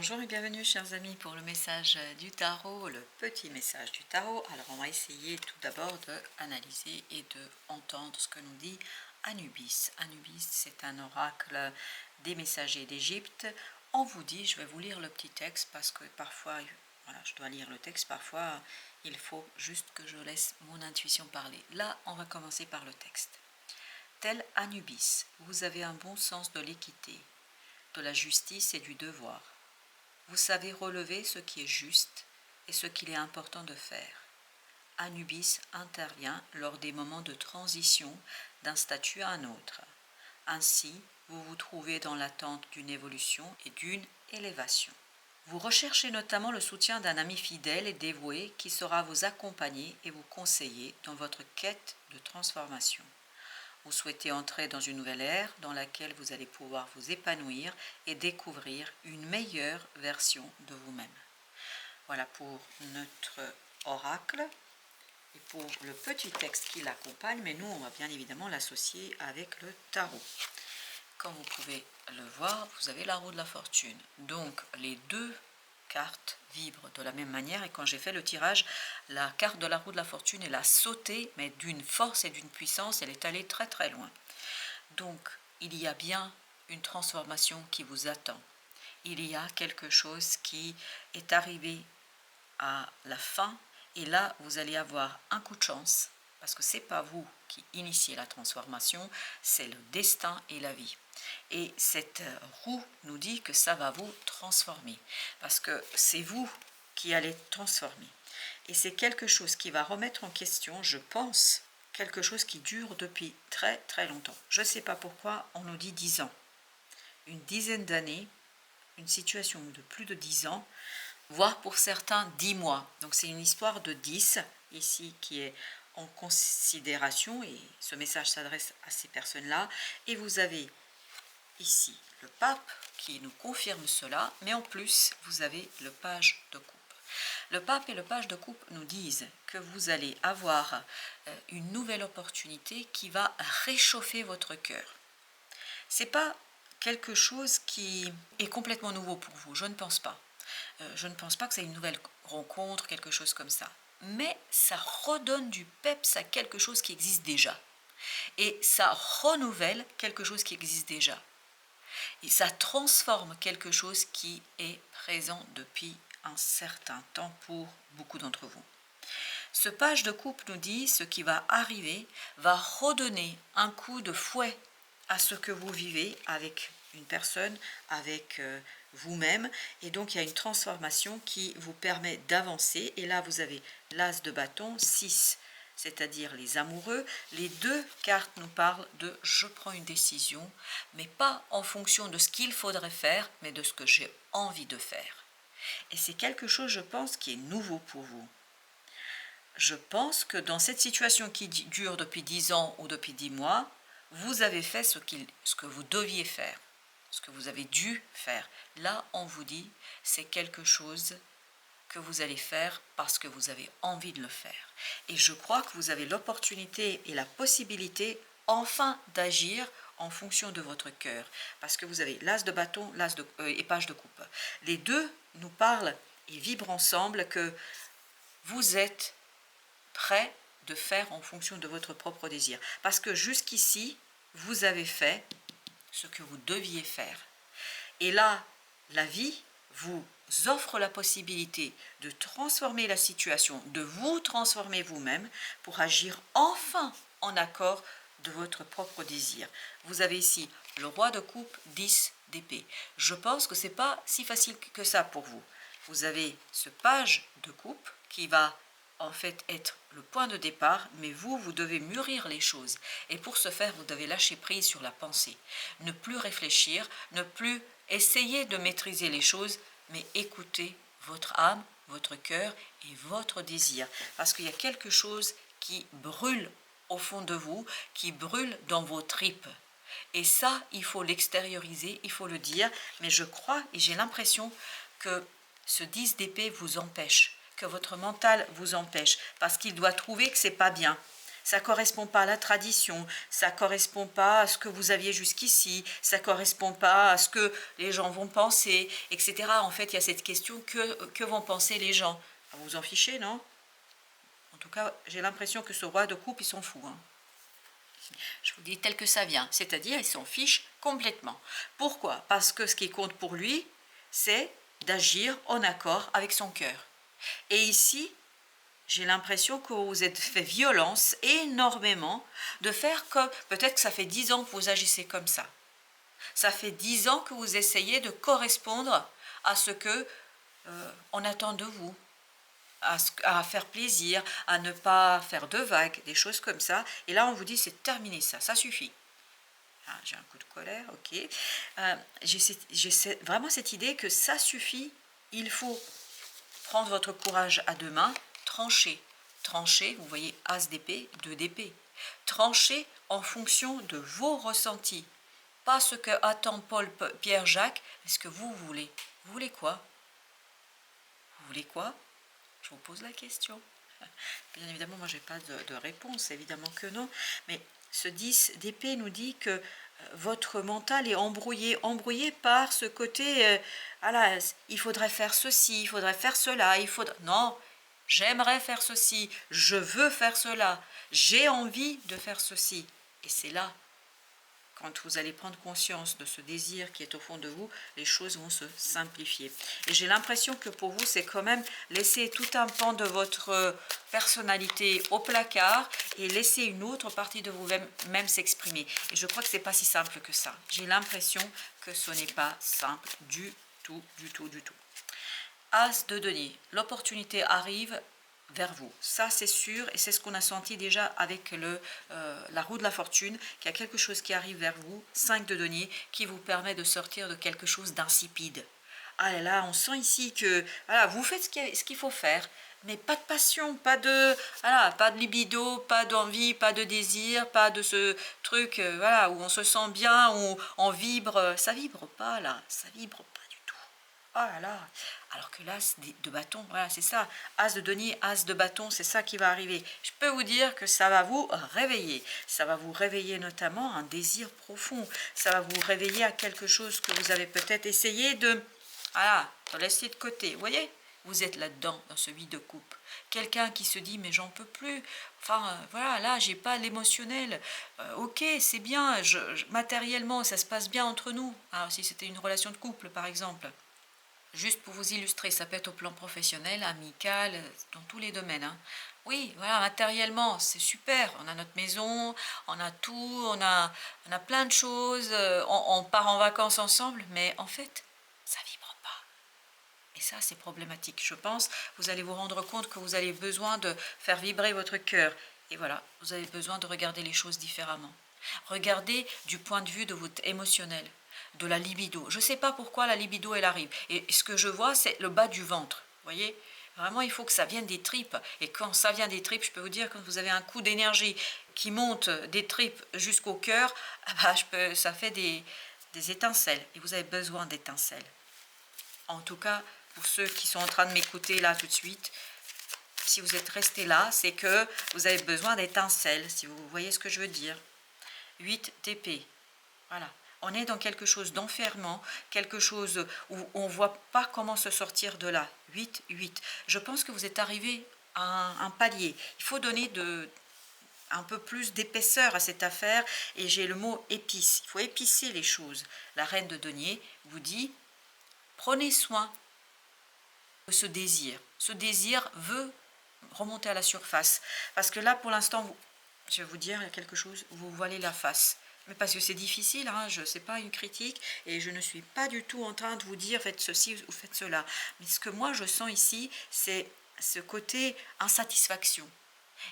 Bonjour et bienvenue chers amis pour le message du tarot, le petit message du tarot. Alors on va essayer tout d'abord d'analyser et d'entendre ce que nous dit Anubis. Anubis, c'est un oracle des messagers d'Égypte. On vous dit, je vais vous lire le petit texte parce que parfois, voilà, je dois lire le texte, parfois il faut juste que je laisse mon intuition parler. Là, on va commencer par le texte. Tel Anubis, vous avez un bon sens de l'équité, de la justice et du devoir. Vous savez relever ce qui est juste et ce qu'il est important de faire. Anubis intervient lors des moments de transition d'un statut à un autre. Ainsi, vous vous trouvez dans l'attente d'une évolution et d'une élévation. Vous recherchez notamment le soutien d'un ami fidèle et dévoué qui saura vous accompagner et vous conseiller dans votre quête de transformation. Vous souhaitez entrer dans une nouvelle ère dans laquelle vous allez pouvoir vous épanouir et découvrir une meilleure version de vous-même. Voilà pour notre oracle et pour le petit texte qui l'accompagne, mais nous on va bien évidemment l'associer avec le tarot. Comme vous pouvez le voir, vous avez la roue de la fortune. Donc les deux cartes vibrent de la même manière et quand j'ai fait le tirage, la carte de la roue de la fortune, elle a sauté, mais d'une force et d'une puissance, elle est allée très très loin. Donc il y a bien une transformation qui vous attend. Il y a quelque chose qui est arrivé à la fin et là vous allez avoir un coup de chance parce que ce n'est pas vous qui initiez la transformation, c'est le destin et la vie. Et cette roue nous dit que ça va vous transformer, parce que c'est vous qui allez transformer. Et c'est quelque chose qui va remettre en question, je pense, quelque chose qui dure depuis très très longtemps. Je ne sais pas pourquoi on nous dit 10 ans. Une dizaine d'années, une situation de plus de 10 ans, voire pour certains 10 mois. Donc c'est une histoire de 10 ici qui est en considération et ce message s'adresse à ces personnes-là. Et vous avez ici le pape qui nous confirme cela, mais en plus vous avez le page de coupe. Le pape et le page de coupe nous disent que vous allez avoir une nouvelle opportunité qui va réchauffer votre cœur. C'est pas quelque chose qui est complètement nouveau pour vous, je ne pense pas. Je ne pense pas que c'est une nouvelle rencontre, quelque chose comme ça. Mais ça redonne du peps à quelque chose qui existe déjà. Et ça renouvelle quelque chose qui existe déjà. Et ça transforme quelque chose qui est présent depuis un certain temps pour beaucoup d'entre vous. Ce page de coupe nous dit ce qui va arriver va redonner un coup de fouet à ce que vous vivez avec une personne, avec vous-même. Et donc il y a une transformation qui vous permet d'avancer. Et là vous avez l'as de bâton, 6, c'est-à-dire les amoureux. Les deux cartes nous parlent de je prends une décision, mais pas en fonction de ce qu'il faudrait faire, mais de ce que j'ai envie de faire. Et c'est quelque chose, je pense, qui est nouveau pour vous. Je pense que dans cette situation qui dure depuis 10 ans ou depuis 10 mois, vous avez fait ce que vous deviez faire, ce que vous avez dû faire. Là, on vous dit, c'est quelque chose que vous allez faire parce que vous avez envie de le faire. Et je crois que vous avez l'opportunité et la possibilité enfin d'agir en fonction de votre cœur. Parce que vous avez l'as de bâton, et page de coupe. Les deux nous parlent et vibrent ensemble que vous êtes prêt de faire en fonction de votre propre désir. Parce que jusqu'ici, vous avez fait ce que vous deviez faire. Et là, la vie vous offre la possibilité de transformer la situation, de vous transformer vous-même pour agir enfin en accord de votre propre désir. Vous avez ici le roi de coupe, 10 d'épée. Je pense que ce n'est pas si facile que ça pour vous. Vous avez ce page de coupe qui va en fait être le point de départ, mais vous devez mûrir les choses. Et pour ce faire, vous devez lâcher prise sur la pensée. Ne plus réfléchir, ne plus essayer de maîtriser les choses, mais écouter votre âme, votre cœur et votre désir. Parce qu'il y a quelque chose qui brûle au fond de vous, qui brûle dans vos tripes. Et ça, il faut l'extérioriser, il faut le dire, mais je crois et j'ai l'impression que ce 10 d'épée vous empêche, que votre mental vous empêche, parce qu'il doit trouver que c'est pas bien. ça correspond pas à la tradition, ça correspond pas à ce que vous aviez jusqu'ici, ça correspond pas à ce que les gens vont penser, etc. En fait, il y a cette question, que vont penser les gens? Vous vous en fichez, non? En tout cas, j'ai l'impression que ce roi de coupe, il s'en fout, hein. Je vous dis tel que ça vient, c'est-à-dire il s'en fiche complètement. Pourquoi? Parce que ce qui compte pour lui, c'est d'agir en accord avec son cœur. Et ici, j'ai l'impression que vous vous êtes fait violence énormément de faire comme... Peut-être que ça fait 10 ans que vous agissez comme ça. Ça fait 10 ans que vous essayez de correspondre à ce que on attend de vous. À faire plaisir, à ne pas faire de vagues, des choses comme ça. Et là, on vous dit, c'est terminé ça, ça suffit. Ah, j'ai un coup de colère, ok. J'ai vraiment cette idée que ça suffit, il faut prendre votre courage à deux mains, trancher. Trancher, vous voyez, as d'épée, 2 d'épée. Trancher en fonction de vos ressentis. Pas ce que attend Paul, Pierre, Jacques, mais ce que vous voulez. Vous voulez quoi? Vous voulez quoi? Je vous pose la question. Bien évidemment, moi, je n'ai pas de réponse, évidemment que non. Mais ce 10 d'épée nous dit que votre mental est embrouillé par ce côté, voilà, il faudrait faire ceci, il faudrait faire cela, Non, j'aimerais faire ceci, je veux faire cela, j'ai envie de faire ceci. Et c'est là, quand vous allez prendre conscience de ce désir qui est au fond de vous, les choses vont se simplifier. Et j'ai l'impression que pour vous, c'est quand même laisser tout un pan de votre personnalité au placard et laisser une autre partie de vous-même s'exprimer. Et je crois que ce n'est pas si simple que ça. J'ai l'impression que ce n'est pas simple du tout, du tout, du tout. As de denier, l'opportunité arrive vers vous. Ça, c'est sûr, et c'est ce qu'on a senti déjà avec la roue de la fortune, qu'il y a quelque chose qui arrive vers vous, 5 de denier, qui vous permet de sortir de quelque chose d'insipide. Ah là là, on sent ici que voilà, vous faites ce qu'il faut faire, mais pas de passion, pas de libido, pas d'envie, pas de désir, pas de ce truc voilà, où on se sent bien, où on vibre. Ça vibre pas là, ça vibre pas du tout. Oh là là. Alors que l'as de bâton, voilà, c'est ça. As de denier, as de bâton, c'est ça qui va arriver. Je peux vous dire que ça va vous réveiller. Ça va vous réveiller notamment un désir profond. Ça va vous réveiller à quelque chose que vous avez peut-être essayé de laisser de côté. Vous voyez? Vous êtes là-dedans, dans ce vide de coupe. Quelqu'un qui se dit, mais j'en peux plus. Enfin, voilà, là, j'ai pas l'émotionnel. Ok, c'est bien, matériellement, ça se passe bien entre nous. Alors, si c'était une relation de couple, par exemple. Juste pour vous illustrer, ça peut être au plan professionnel, amical, dans tous les domaines. Hein. Oui, voilà, matériellement, c'est super. On a notre maison, on a tout, on a plein de choses, on part en vacances ensemble, mais en fait, ça vibre pas. Et ça, c'est problématique, je pense. Vous allez vous rendre compte que vous avez besoin de faire vibrer votre cœur. Et voilà, vous avez besoin de regarder les choses différemment. Regardez du point de vue de votre émotionnel, de la libido. Je ne sais pas pourquoi la libido, elle arrive. Et ce que je vois, c'est le bas du ventre. Vous voyez? Vraiment, il faut que ça vienne des tripes. Et quand ça vient des tripes, je peux vous dire, quand vous avez un coup d'énergie qui monte des tripes jusqu'au cœur, ça fait des étincelles. Et vous avez besoin d'étincelles. En tout cas, pour ceux qui sont en train de m'écouter là tout de suite, si vous êtes resté là, c'est que vous avez besoin d'étincelles, si vous voyez ce que je veux dire. 8 d'épée. Voilà. On est dans quelque chose d'enfermant, quelque chose où on ne voit pas comment se sortir de là. 8, 8. Je pense que vous êtes arrivé à un palier. Il faut donner un peu plus d'épaisseur à cette affaire. Et j'ai le mot épice. Il faut épicer les choses. La reine de denier vous dit, prenez soin de ce désir. Ce désir veut remonter à la surface. Parce que là, pour l'instant, je vais vous dire, il y a quelque chose, vous voilez la face. Mais parce que c'est difficile, hein, je sais pas une critique, et je ne suis pas du tout en train de vous dire faites ceci ou faites cela. Mais ce que moi je sens ici, c'est ce côté insatisfaction.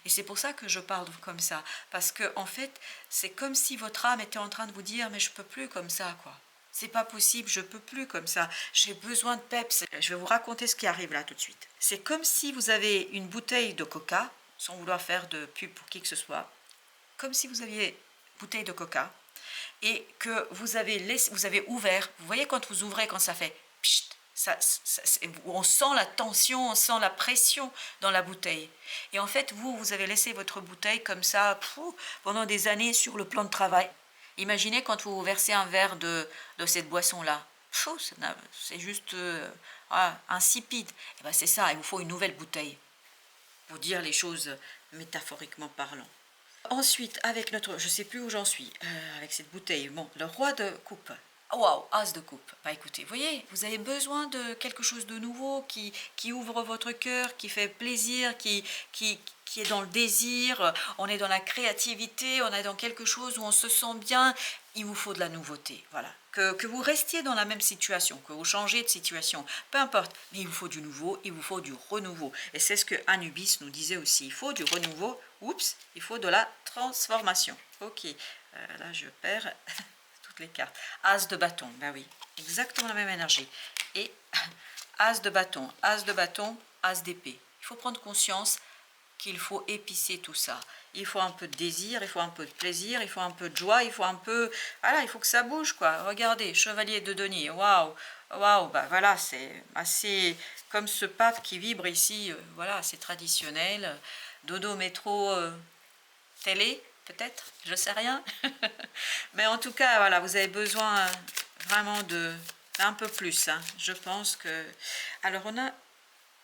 Et c'est pour ça que je parle comme ça. Parce que en fait, c'est comme si votre âme était en train de vous dire mais je peux plus comme ça, quoi. C'est pas possible, je peux plus comme ça. J'ai besoin de peps. Je vais vous raconter ce qui arrive là tout de suite. C'est comme si vous avez une bouteille de coca, sans vouloir faire de pub pour qui que ce soit, comme si vous aviez bouteille de coca et que vous avez ouvert. Vous voyez quand vous ouvrez, quand ça fait pchit, on sent la tension, on sent la pression dans la bouteille. Et en fait, vous avez laissé votre bouteille comme ça pendant des années sur le plan de travail. Imaginez quand vous versez un verre de cette boisson-là. C'est juste insipide. Et ben c'est ça, il vous faut une nouvelle bouteille, pour dire les choses métaphoriquement parlant. Ensuite, avec notre, je sais plus où j'en suis, avec cette bouteille, bon, le roi de coupe. Waouh, as de coupe. Bah écoutez, voyez, vous avez besoin de quelque chose de nouveau qui ouvre votre cœur, qui fait plaisir, qui est dans le désir, on est dans la créativité, on est dans quelque chose où on se sent bien. Il vous faut de la nouveauté, voilà. Que vous restiez dans la même situation, que vous changez de situation, peu importe, mais il vous faut du nouveau, il vous faut du renouveau. Et c'est ce que Anubis nous disait aussi, il faut du renouveau, il faut de la transformation. Ok, là je perds toutes les cartes. As de bâton, ben oui, exactement la même énergie. Et as de bâton, as d'épée. Il faut prendre conscience qu'il faut épicer tout ça. Il faut un peu de désir, il faut un peu de plaisir, il faut un peu de joie, il faut un peu... Voilà, il faut que ça bouge, quoi. Regardez, chevalier de denier, waouh, waouh, bah voilà, c'est assez... Comme ce pape qui vibre ici, voilà, c'est traditionnel. Dodo, métro, télé, peut-être, je sais rien. Mais en tout cas, voilà, vous avez besoin vraiment d'un peu plus, hein. Je pense que... Alors, on a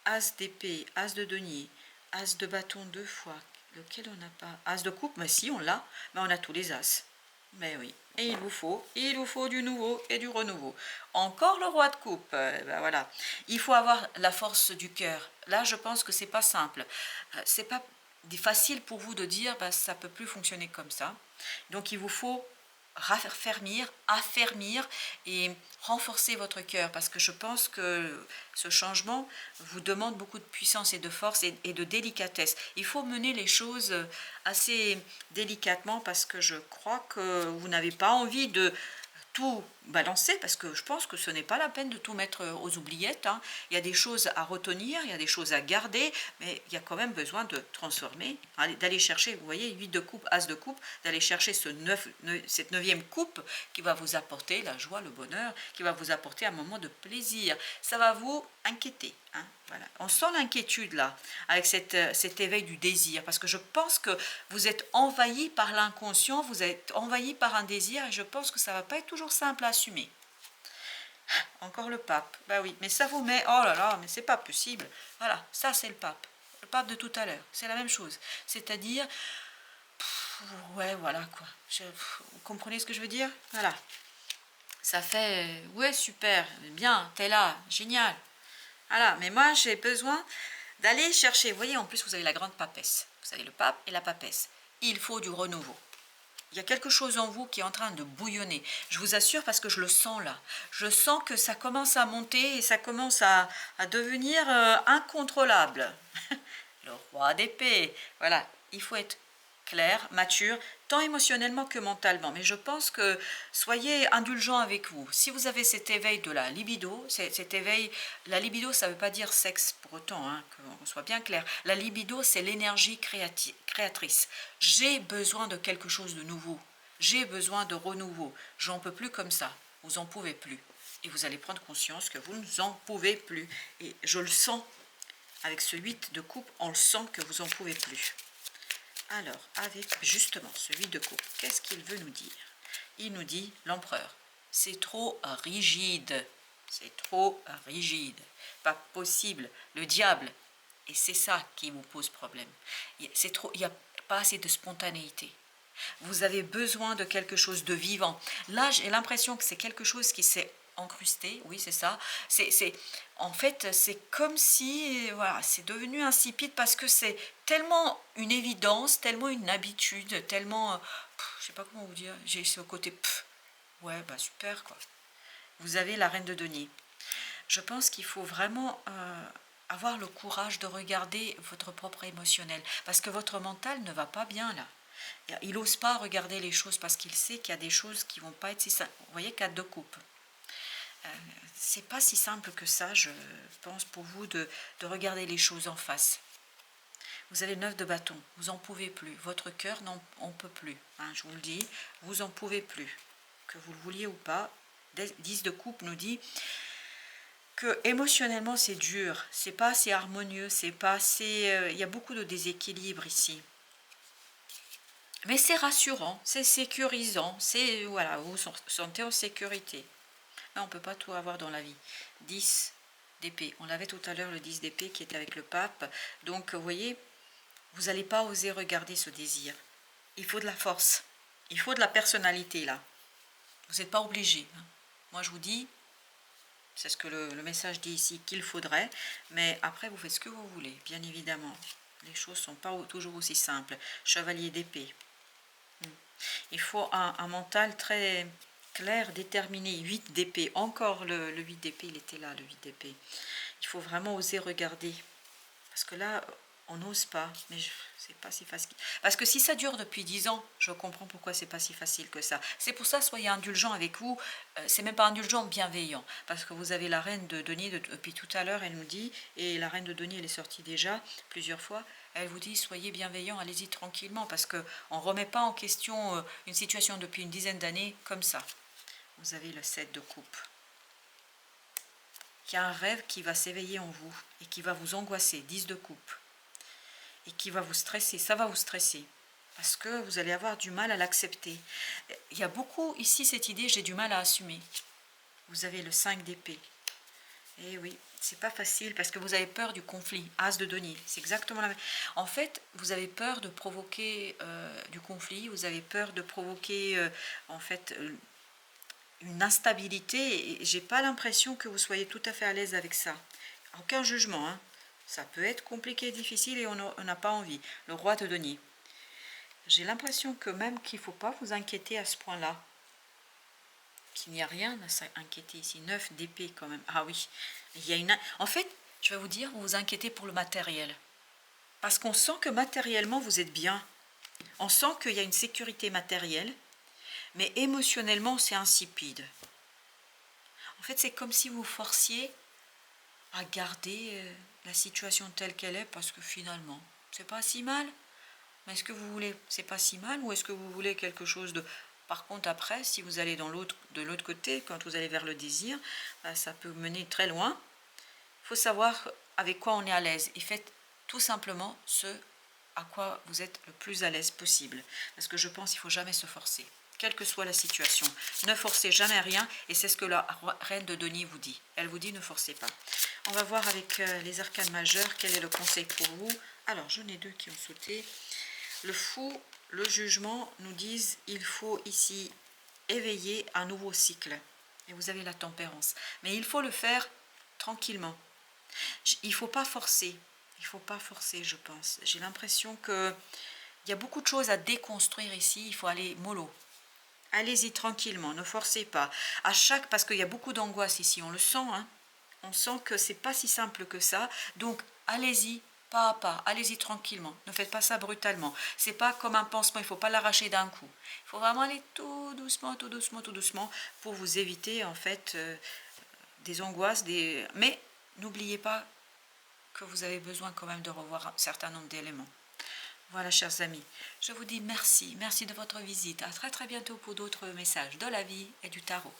as d'épée, as de denier, as de bâton 2 fois, lequel on n'a pas, as de coupe, mais si on l'a, mais on a tous les as, mais oui, et il vous faut du nouveau et du renouveau. Encore le roi de coupe, ben voilà, il faut avoir la force du cœur. Là je pense que c'est pas simple, c'est pas facile pour vous de dire ben, ça peut plus fonctionner comme ça, donc il vous faut affermir et renforcer votre cœur, parce que je pense que ce changement vous demande beaucoup de puissance et de force et de délicatesse. Il faut mener les choses assez délicatement, parce que je crois que vous n'avez pas envie de tout balancer, parce que je pense que ce n'est pas la peine de tout mettre aux oubliettes, hein. Il y a des choses à retenir, il y a des choses à garder, mais il y a quand même besoin de transformer, d'aller chercher, vous voyez, 8 de coupe, as de coupe, d'aller chercher cette 9e coupe qui va vous apporter la joie, le bonheur, qui va vous apporter un moment de plaisir. Ça va vous inquiéter, hein, voilà. On sent l'inquiétude là, avec cet éveil du désir, parce que je pense que vous êtes envahi par l'inconscient, vous êtes envahi par un désir, et je pense que ça ne va pas être toujours simple à assumer. Encore le pape, bah oui, mais ça vous met, oh là là, mais c'est pas possible. Voilà, ça c'est le pape de tout à l'heure, c'est la même chose. C'est-à-dire, ouais, voilà quoi. Vous comprenez ce que je veux dire? Voilà. Ça fait, ouais, super, bien, t'es là, génial. Voilà, mais moi j'ai besoin d'aller chercher. Vous voyez, en plus vous avez la grande papesse. Vous avez le pape et la papesse. Il faut du renouveau. Il y a quelque chose en vous qui est en train de bouillonner. Je vous assure, parce que je le sens là. Je sens que ça commence à monter et ça commence à devenir incontrôlable. Le roi d'épée. Voilà, il faut être clair, mature, tant émotionnellement que mentalement. Mais je pense que soyez indulgents avec vous. Si vous avez cet éveil de la libido, cet éveil, la libido, ça ne veut pas dire sexe pour autant, hein, qu'on soit bien clair. La libido, c'est l'énergie créatrice. J'ai besoin de quelque chose de nouveau. J'ai besoin de renouveau. J'en peux plus comme ça. Vous en pouvez plus. Et vous allez prendre conscience que vous n'en pouvez plus. Et je le sens. Avec ce 8 de coupe, on le sent que vous n'en pouvez plus. Alors, avec justement ce 8 de coupe, qu'est-ce qu'il veut nous dire? Il nous dit, l'empereur, c'est trop rigide. C'est trop rigide. Pas possible. Le diable. Et c'est ça qui vous pose problème. Il n'y a pas assez de spontanéité. Vous avez besoin de quelque chose de vivant. Là, j'ai l'impression que c'est quelque chose qui s'est encrusté, oui c'est ça, en fait c'est comme si voilà, c'est devenu insipide, parce que c'est tellement une évidence, tellement une habitude, tellement, je sais pas comment vous dire, j'ai ce côté, ouais bah super quoi. Vous avez la reine de denier. Je pense qu'il faut vraiment avoir le courage de regarder votre propre émotionnel, parce que votre mental ne va pas bien là. Il n'ose pas regarder les choses, parce qu'il sait qu'il y a des choses qui vont pas être si simples. Vous voyez, 4 de coupe. C'est pas si simple que ça, je pense, pour vous de regarder les choses en face. Vous avez 9 de bâton, vous en pouvez plus. Votre cœur n'en peut plus, hein, je vous le dis, vous en pouvez plus. Que vous le vouliez ou pas, 10 de coupe nous dit, que émotionnellement c'est dur, c'est pas assez harmonieux, c'est pas assez, il y a beaucoup de déséquilibre ici. Mais c'est rassurant, c'est sécurisant, c'est voilà, vous vous sentez en sécurité. Mais on ne peut pas tout avoir dans la vie. 10 d'épée, on l'avait tout à l'heure le 10 d'épée qui était avec le pape. Donc vous voyez, vous n'allez pas oser regarder ce désir. Il faut de la force, il faut de la personnalité là. Vous n'êtes pas obligé. Hein. Moi je vous dis, c'est ce que le message dit ici qu'il faudrait, mais après vous faites ce que vous voulez, bien évidemment. Les choses ne sont pas toujours aussi simples. Chevalier d'épée. Il faut un mental très clair, déterminé. 8 d'épée, encore le 8 d'épée, il était là, le 8 d'épée. Il faut vraiment oser regarder. Parce que là, on n'ose pas, mais c'est pas si facile. Parce que si ça dure depuis 10 ans, je comprends pourquoi c'est pas si facile que ça. C'est pour ça, soyez indulgents avec vous. C'est même pas indulgent, bienveillant. Parce que vous avez la reine de denier, depuis tout à l'heure, elle nous dit, et la reine de denier, elle est sortie déjà plusieurs fois, elle vous dit, soyez bienveillants, allez-y tranquillement, parce qu'on ne remet pas en question une situation depuis une dizaine d'années comme ça. Vous avez le 7 de coupe. Il y a un rêve qui va s'éveiller en vous et qui va vous angoisser, 10 de coupe, et qui va vous stresser, ça va vous stresser, parce que vous allez avoir du mal à l'accepter. Il y a beaucoup ici cette idée, j'ai du mal à assumer. Vous avez le 5 d'épée. Et oui, c'est pas facile parce que vous avez peur du conflit. As de denier, c'est exactement la même. En fait, vous avez peur de provoquer du conflit, vous avez peur de provoquer en fait une instabilité, et j'ai pas l'impression que vous soyez tout à fait à l'aise avec ça. Aucun jugement, hein. Ça peut être compliqué, difficile et on n'a pas envie. Le roi de denier. J'ai l'impression que même qu'il ne faut pas vous inquiéter à ce point-là. Qu'il n'y a rien à s'inquiéter ici. 9 d'épée quand même. Ah oui, il y a une... En fait, je vais vous dire, vous vous inquiétez pour le matériel. Parce qu'on sent que matériellement, vous êtes bien. On sent qu'il y a une sécurité matérielle, mais émotionnellement, c'est insipide. En fait, c'est comme si vous forciez à garder la situation telle qu'elle est, parce que finalement, c'est pas si mal. Mais est-ce que vous voulez, c'est pas si mal, ou est-ce que vous voulez quelque chose de... Par contre, après, si vous allez de l'autre côté, quand vous allez vers le désir, ça peut mener très loin. Il faut savoir avec quoi on est à l'aise. Et faites tout simplement ce à quoi vous êtes le plus à l'aise possible. Parce que je pense qu'il ne faut jamais se forcer, quelle que soit la situation. Ne forcez jamais rien, et c'est ce que la reine de denier vous dit. Elle vous dit ne forcez pas. On va voir avec les arcanes majeures quel est le conseil pour vous. Alors, j'en ai deux qui ont sauté. Le fou, le jugement nous disent il faut ici éveiller un nouveau cycle. Et vous avez la tempérance. Mais il faut le faire tranquillement. Il ne faut pas forcer. Il ne faut pas forcer, je pense. J'ai l'impression qu'il y a beaucoup de choses à déconstruire ici. Il faut aller mollo. Allez-y tranquillement, ne forcez pas. Parce qu'il y a beaucoup d'angoisse ici, on le sent. Hein, on sent que c'est pas si simple que ça. Donc, allez-y pas à pas, allez-y tranquillement. Ne faites pas ça brutalement. C'est pas comme un pansement, il ne faut pas l'arracher d'un coup. Il faut vraiment aller tout doucement, tout doucement, tout doucement pour vous éviter en fait des angoisses. Mais n'oubliez pas que vous avez besoin quand même de revoir un certain nombre d'éléments. Voilà, chers amis, je vous dis merci. Merci de votre visite. À très très bientôt pour d'autres messages de la vie et du tarot.